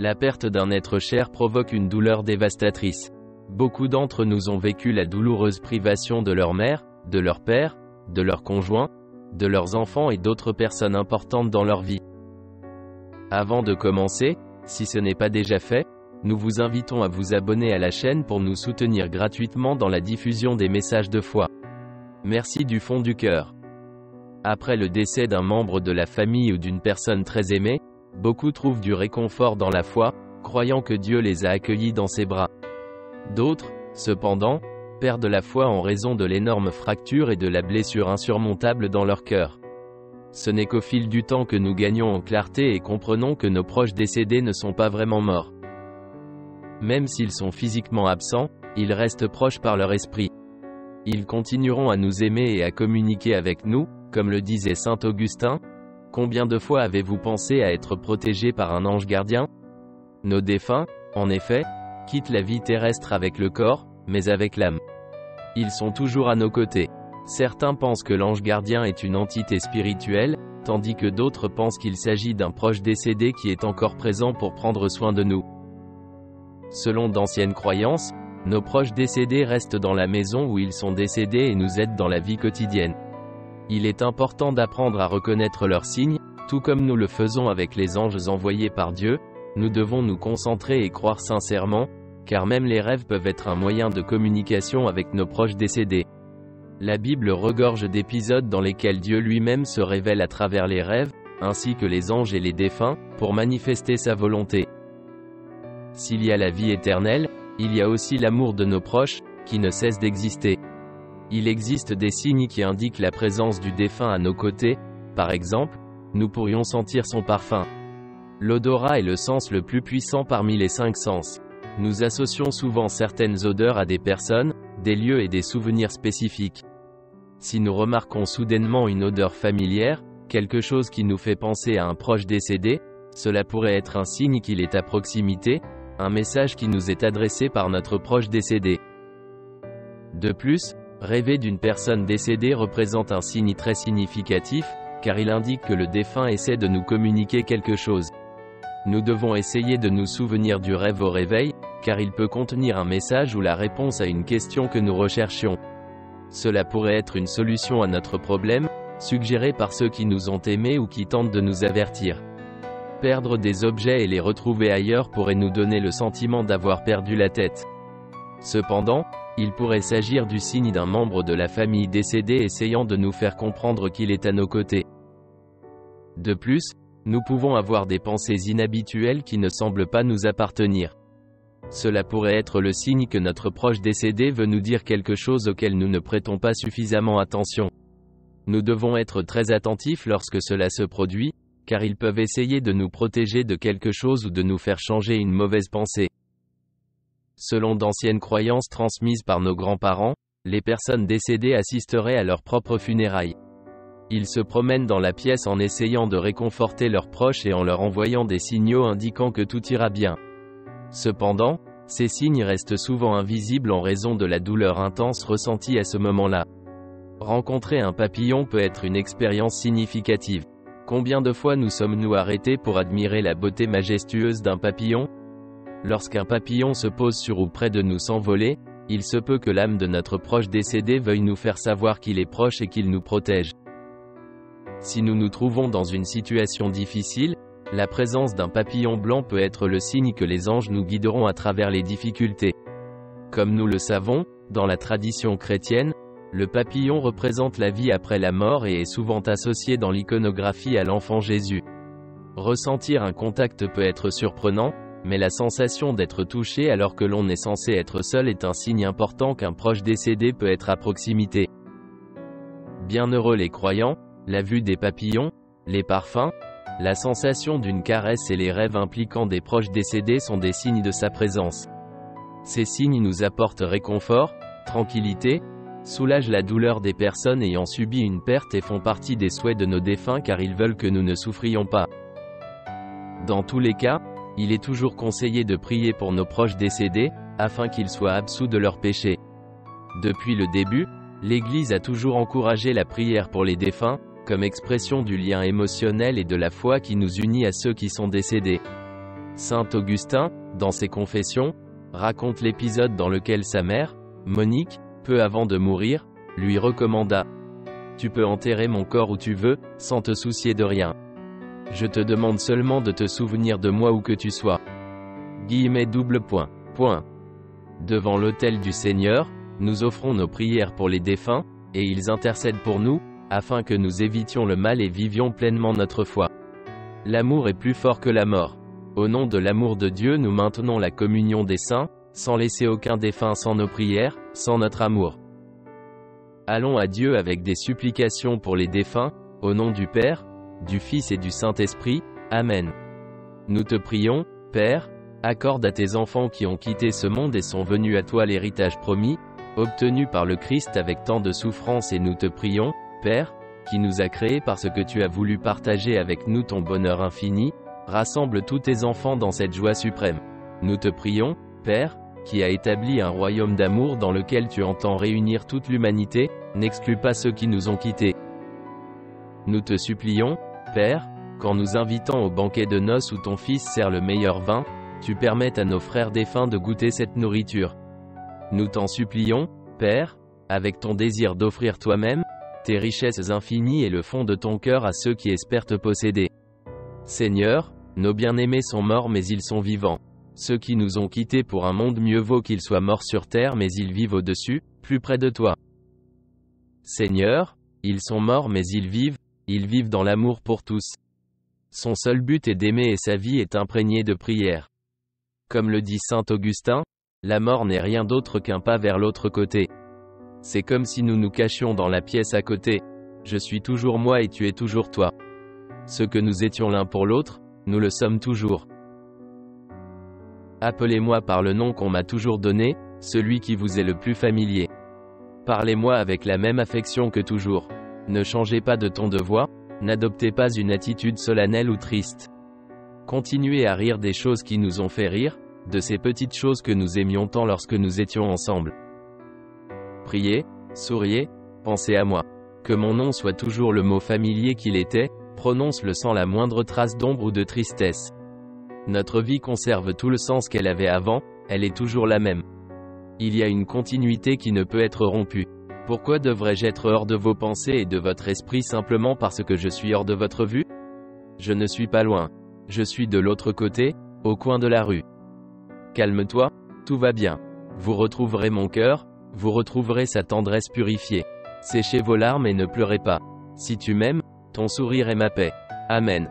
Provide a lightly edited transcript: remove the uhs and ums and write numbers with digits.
La perte d'un être cher provoque une douleur dévastatrice. Beaucoup d'entre nous ont vécu la douloureuse privation de leur mère, de leur père, de leur conjoint, de leurs enfants et d'autres personnes importantes dans leur vie. Avant de commencer, si ce n'est pas déjà fait, nous vous invitons à vous abonner à la chaîne pour nous soutenir gratuitement dans la diffusion des messages de foi. Merci du fond du cœur. Après le décès d'un membre de la famille ou d'une personne très aimée, beaucoup trouvent du réconfort dans la foi, croyant que Dieu les a accueillis dans ses bras. D'autres, cependant, perdent la foi en raison de l'énorme fracture et de la blessure insurmontable dans leur cœur. Ce n'est qu'au fil du temps que nous gagnons en clarté et comprenons que nos proches décédés ne sont pas vraiment morts. Même s'ils sont physiquement absents, ils restent proches par leur esprit. Ils continueront à nous aimer et à communiquer avec nous, comme le disait saint Augustin. Combien de fois avez-vous pensé à être protégé par un ange gardien? Nos défunts, en effet, quittent la vie terrestre avec le corps, mais avec l'âme. Ils sont toujours à nos côtés. Certains pensent que l'ange gardien est une entité spirituelle, tandis que d'autres pensent qu'il s'agit d'un proche décédé qui est encore présent pour prendre soin de nous. Selon d'anciennes croyances, nos proches décédés restent dans la maison où ils sont décédés et nous aident dans la vie quotidienne. Il est important d'apprendre à reconnaître leurs signes, tout comme nous le faisons avec les anges envoyés par Dieu. Nous devons nous concentrer et croire sincèrement, car même les rêves peuvent être un moyen de communication avec nos proches décédés. La Bible regorge d'épisodes dans lesquels Dieu lui-même se révèle à travers les rêves, ainsi que les anges et les défunts, pour manifester sa volonté. S'il y a la vie éternelle, il y a aussi l'amour de nos proches, qui ne cesse d'exister. Il existe des signes qui indiquent la présence du défunt à nos côtés. Par exemple, nous pourrions sentir son parfum. L'odorat est le sens le plus puissant parmi les 5 sens. Nous associons souvent certaines odeurs à des personnes, des lieux et des souvenirs spécifiques. Si nous remarquons soudainement une odeur familière, quelque chose qui nous fait penser à un proche décédé, cela pourrait être un signe qu'il est à proximité, un message qui nous est adressé par notre proche décédé. De plus, rêver d'une personne décédée représente un signe très significatif, car il indique que le défunt essaie de nous communiquer quelque chose. Nous devons essayer de nous souvenir du rêve au réveil, car il peut contenir un message ou la réponse à une question que nous recherchions. Cela pourrait être une solution à notre problème, suggérée par ceux qui nous ont aimés ou qui tentent de nous avertir. Perdre des objets et les retrouver ailleurs pourrait nous donner le sentiment d'avoir perdu la tête. Cependant, il pourrait s'agir du signe d'un membre de la famille décédé essayant de nous faire comprendre qu'il est à nos côtés. De plus, nous pouvons avoir des pensées inhabituelles qui ne semblent pas nous appartenir. Cela pourrait être le signe que notre proche décédé veut nous dire quelque chose auquel nous ne prêtons pas suffisamment attention. Nous devons être très attentifs lorsque cela se produit, car ils peuvent essayer de nous protéger de quelque chose ou de nous faire changer une mauvaise pensée. Selon d'anciennes croyances transmises par nos grands-parents, les personnes décédées assisteraient à leurs propres funérailles. Ils se promènent dans la pièce en essayant de réconforter leurs proches et en leur envoyant des signaux indiquant que tout ira bien. Cependant, ces signes restent souvent invisibles en raison de la douleur intense ressentie à ce moment-là. Rencontrer un papillon peut être une expérience significative. Combien de fois nous sommes-nous arrêtés pour admirer la beauté majestueuse d'un papillon? Lorsqu'un papillon se pose sur ou près de nous sans voler, il se peut que l'âme de notre proche décédé veuille nous faire savoir qu'il est proche et qu'il nous protège. Si nous nous trouvons dans une situation difficile, la présence d'un papillon blanc peut être le signe que les anges nous guideront à travers les difficultés. Comme nous le savons, dans la tradition chrétienne, le papillon représente la vie après la mort et est souvent associé dans l'iconographie à l'enfant Jésus. Ressentir un contact peut être surprenant, mais la sensation d'être touché alors que l'on est censé être seul est un signe important qu'un proche décédé peut être à proximité. Bienheureux les croyants, la vue des papillons, les parfums, la sensation d'une caresse et les rêves impliquant des proches décédés sont des signes de sa présence. Ces signes nous apportent réconfort, tranquillité, soulagent la douleur des personnes ayant subi une perte et font partie des souhaits de nos défunts car ils veulent que nous ne souffrions pas. Dans tous les cas, il est toujours conseillé de prier pour nos proches décédés, afin qu'ils soient absous de leurs péchés. Depuis le début, l'Église a toujours encouragé la prière pour les défunts, comme expression du lien émotionnel et de la foi qui nous unit à ceux qui sont décédés. Saint Augustin, dans ses Confessions, raconte l'épisode dans lequel sa mère, Monique, peu avant de mourir, lui recommanda « Tu peux enterrer mon corps où tu veux, sans te soucier de rien. Je te demande seulement de te souvenir de moi où que tu sois. » Devant l'autel du Seigneur, nous offrons nos prières pour les défunts, et ils intercèdent pour nous, afin que nous évitions le mal et vivions pleinement notre foi. L'amour est plus fort que la mort. Au nom de l'amour de Dieu, nous maintenons la communion des saints, sans laisser aucun défunt sans nos prières, sans notre amour. Allons à Dieu avec des supplications pour les défunts, au nom du Père, du Fils et du Saint-Esprit. Amen. Nous te prions, Père, accorde à tes enfants qui ont quitté ce monde et sont venus à toi l'héritage promis, obtenu par le Christ avec tant de souffrance, et nous te prions, Père, qui nous a créés parce que tu as voulu partager avec nous ton bonheur infini, rassemble tous tes enfants dans cette joie suprême. Nous te prions, Père, qui a établi un royaume d'amour dans lequel tu entends réunir toute l'humanité, n'exclus pas ceux qui nous ont quittés. Nous te supplions, Père, qu'en nous invitant au banquet de noces où ton Fils sert le meilleur vin, tu permettes à nos frères défunts de goûter cette nourriture. Nous t'en supplions, Père, avec ton désir d'offrir toi-même, tes richesses infinies et le fond de ton cœur à ceux qui espèrent te posséder. Seigneur, nos bien-aimés sont morts mais ils sont vivants. Ceux qui nous ont quittés pour un monde, mieux vaut qu'ils soient morts sur terre mais ils vivent au-dessus, plus près de toi. Seigneur, ils sont morts mais ils vivent dans l'amour pour tous. Son seul but est d'aimer et sa vie est imprégnée de prière. Comme le dit saint Augustin, la mort n'est rien d'autre qu'un pas vers l'autre côté. C'est comme si nous nous cachions dans la pièce à côté. Je suis toujours moi et tu es toujours toi. Ce que nous étions l'un pour l'autre, nous le sommes toujours. Appelez-moi par le nom qu'on m'a toujours donné, celui qui vous est le plus familier. Parlez-moi avec la même affection que toujours. Ne changez pas de ton de voix, n'adoptez pas une attitude solennelle ou triste. Continuez à rire des choses qui nous ont fait rire, de ces petites choses que nous aimions tant lorsque nous étions ensemble. Priez, souriez, pensez à moi. Que mon nom soit toujours le mot familier qu'il était, prononce-le sans la moindre trace d'ombre ou de tristesse. Notre vie conserve tout le sens qu'elle avait avant, elle est toujours la même. Il y a une continuité qui ne peut être rompue. Pourquoi devrais-je être hors de vos pensées et de votre esprit simplement parce que je suis hors de votre vue? Je ne suis pas loin. Je suis de l'autre côté, au coin de la rue. Calme-toi, tout va bien. Vous retrouverez mon cœur, vous retrouverez sa tendresse purifiée. Séchez vos larmes et ne pleurez pas. Si tu m'aimes, ton sourire est ma paix. Amen.